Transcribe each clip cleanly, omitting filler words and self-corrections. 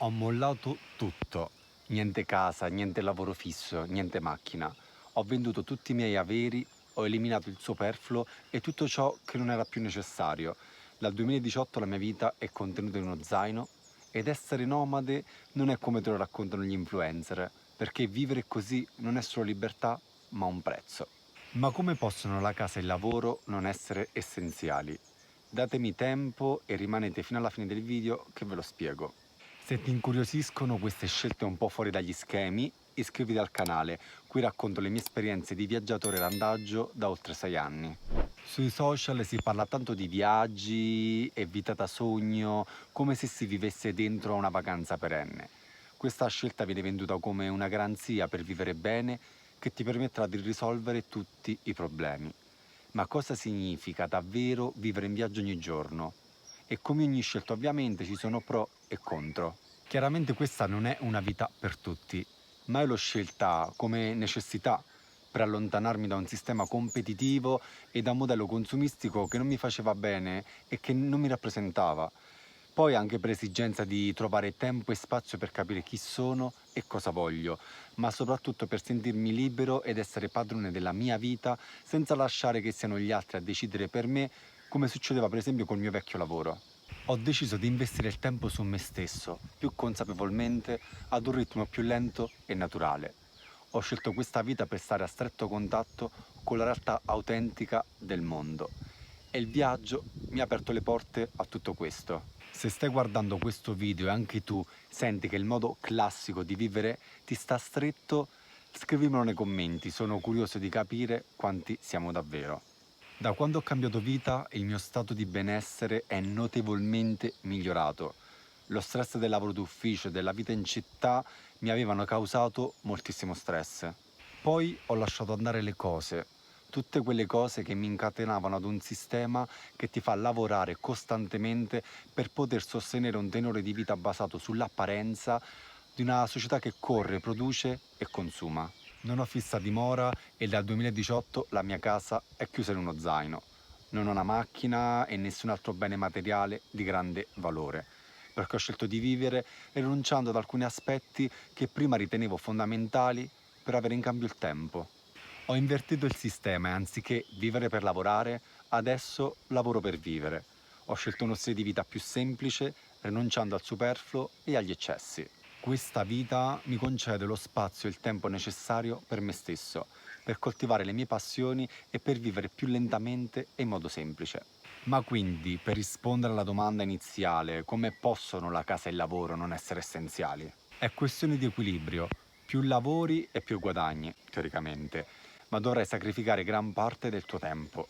Ho mollato tutto, niente casa, niente lavoro fisso, niente macchina. Ho venduto tutti i miei averi, ho eliminato il superfluo e tutto ciò che non era più necessario. Dal 2018 la mia vita è contenuta in uno zaino ed essere nomade non è come te lo raccontano gli influencer, perché vivere così non è solo libertà, ma un prezzo. Ma come possono la casa e il lavoro non essere essenziali? Datemi tempo e rimanete fino alla fine del video che ve lo spiego. Se ti incuriosiscono queste scelte un po' fuori dagli schemi, iscriviti al canale, qui racconto le mie esperienze di viaggiatore randaggio da oltre 6 anni. Sui social si parla tanto di viaggi e vita da sogno, come se si vivesse dentro a una vacanza perenne. Questa scelta viene venduta come una garanzia per vivere bene che ti permetterà di risolvere tutti i problemi. Ma cosa significa davvero vivere in viaggio ogni giorno? E come ogni scelta ovviamente ci sono pro e contro. Chiaramente questa non è una vita per tutti, ma io l'ho scelta come necessità per allontanarmi da un sistema competitivo e da un modello consumistico che non mi faceva bene e che non mi rappresentava. Poi anche per esigenza di trovare tempo e spazio per capire chi sono e cosa voglio, ma soprattutto per sentirmi libero ed essere padrone della mia vita senza lasciare che siano gli altri a decidere per me, come succedeva per esempio col mio vecchio lavoro. Ho deciso di investire il tempo su me stesso, più consapevolmente, ad un ritmo più lento e naturale. Ho scelto questa vita per stare a stretto contatto con la realtà autentica del mondo. E il viaggio mi ha aperto le porte a tutto questo. Se stai guardando questo video e anche tu senti che il modo classico di vivere ti sta stretto, scrivimelo nei commenti, sono curioso di capire quanti siamo davvero. Da quando ho cambiato vita, il mio stato di benessere è notevolmente migliorato. Lo stress del lavoro d'ufficio e della vita in città mi avevano causato moltissimo stress. Poi ho lasciato andare le cose, tutte quelle cose che mi incatenavano ad un sistema che ti fa lavorare costantemente per poter sostenere un tenore di vita basato sull'apparenza di una società che corre, produce e consuma. Non ho fissa dimora e dal 2018 la mia casa è chiusa in uno zaino. Non ho una macchina e nessun altro bene materiale di grande valore, perché ho scelto di vivere rinunciando ad alcuni aspetti che prima ritenevo fondamentali per avere in cambio il tempo. Ho invertito il sistema e anziché vivere per lavorare, adesso lavoro per vivere. Ho scelto uno stile di vita più semplice, rinunciando al superfluo e agli eccessi. Questa vita mi concede lo spazio e il tempo necessario per me stesso, per coltivare le mie passioni e per vivere più lentamente e in modo semplice. Ma quindi, per rispondere alla domanda iniziale, come possono la casa e il lavoro non essere essenziali? È questione di equilibrio. Più lavori e più guadagni, teoricamente, ma dovrai sacrificare gran parte del tuo tempo.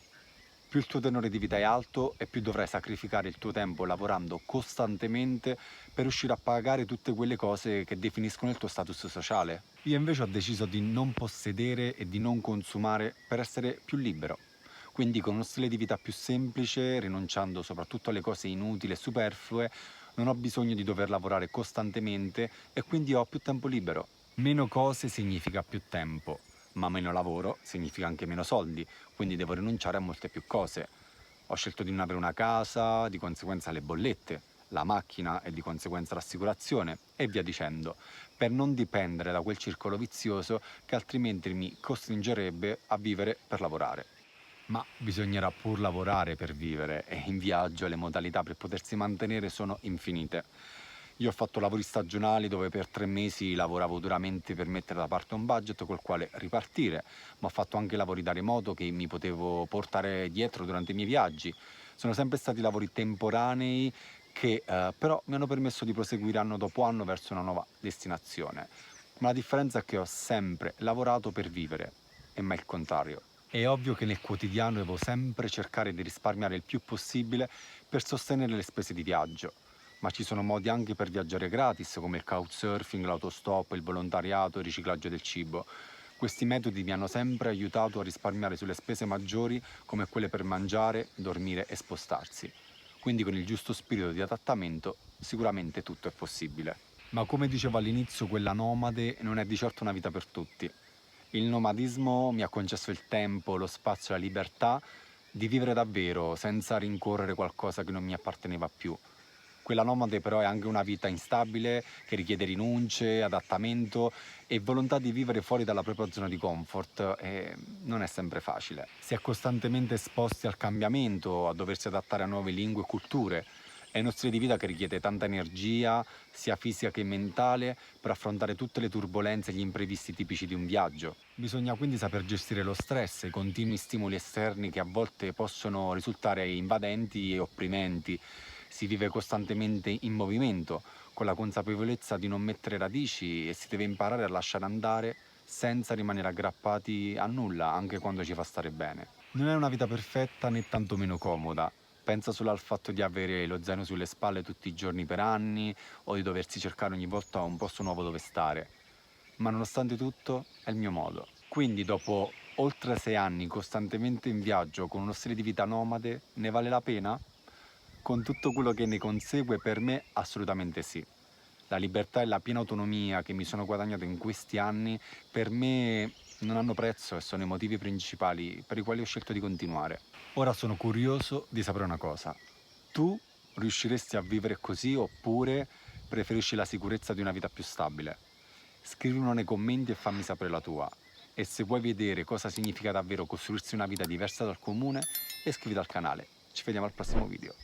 Più il tuo tenore di vita è alto e più dovrai sacrificare il tuo tempo lavorando costantemente per riuscire a pagare tutte quelle cose che definiscono il tuo status sociale. Io invece ho deciso di non possedere e di non consumare per essere più libero. Quindi con uno stile di vita più semplice, rinunciando soprattutto alle cose inutili e superflue, non ho bisogno di dover lavorare costantemente e quindi ho più tempo libero. Meno cose significa più tempo, ma meno lavoro significa anche meno soldi, quindi devo rinunciare a molte più cose. Ho scelto di non avere una casa, di conseguenza le bollette, la macchina e di conseguenza l'assicurazione e via dicendo, per non dipendere da quel circolo vizioso che altrimenti mi costringerebbe a vivere per lavorare. Ma bisognerà pur lavorare per vivere e in viaggio le modalità per potersi mantenere sono infinite. Io ho fatto lavori stagionali dove per 3 mesi lavoravo duramente per mettere da parte un budget col quale ripartire, ma ho fatto anche lavori da remoto che mi potevo portare dietro durante i miei viaggi. Sono sempre stati lavori temporanei che però mi hanno permesso di proseguire anno dopo anno verso una nuova destinazione. Ma la differenza è che ho sempre lavorato per vivere e mai il contrario. È ovvio che nel quotidiano devo sempre cercare di risparmiare il più possibile per sostenere le spese di viaggio, ma ci sono modi anche per viaggiare gratis, come il couchsurfing, l'autostop, il volontariato, il riciclaggio del cibo. Questi metodi mi hanno sempre aiutato a risparmiare sulle spese maggiori, come quelle per mangiare, dormire e spostarsi. Quindi con il giusto spirito di adattamento sicuramente tutto è possibile. Ma come dicevo all'inizio, quella nomade non è di certo una vita per tutti. Il nomadismo mi ha concesso il tempo, lo spazio e la libertà di vivere davvero, senza rincorrere qualcosa che non mi apparteneva più. Quella nomade però è anche una vita instabile che richiede rinunce, adattamento e volontà di vivere fuori dalla propria zona di comfort e non è sempre facile. Si è costantemente esposti al cambiamento, a doversi adattare a nuove lingue e culture. È uno stile di vita che richiede tanta energia, sia fisica che mentale, per affrontare tutte le turbolenze e gli imprevisti tipici di un viaggio. Bisogna quindi saper gestire lo stress, i continui stimoli esterni che a volte possono risultare invadenti e opprimenti. Si vive costantemente in movimento, con la consapevolezza di non mettere radici e si deve imparare a lasciare andare senza rimanere aggrappati a nulla, anche quando ci fa stare bene. Non è una vita perfetta né tantomeno comoda. Pensa solo al fatto di avere lo zaino sulle spalle tutti i giorni per anni o di doversi cercare ogni volta un posto nuovo dove stare. Ma nonostante tutto è il mio modo. Quindi dopo oltre 6 anni costantemente in viaggio con uno stile di vita nomade, ne vale la pena? Con tutto quello che ne consegue, per me assolutamente sì. La libertà e la piena autonomia che mi sono guadagnato in questi anni per me non hanno prezzo e sono i motivi principali per i quali ho scelto di continuare. Ora sono curioso di sapere una cosa. Tu riusciresti a vivere così oppure preferisci la sicurezza di una vita più stabile? Scrivilo nei commenti e fammi sapere la tua. E se vuoi vedere cosa significa davvero costruirsi una vita diversa dal comune, iscriviti al canale. Ci vediamo al prossimo video.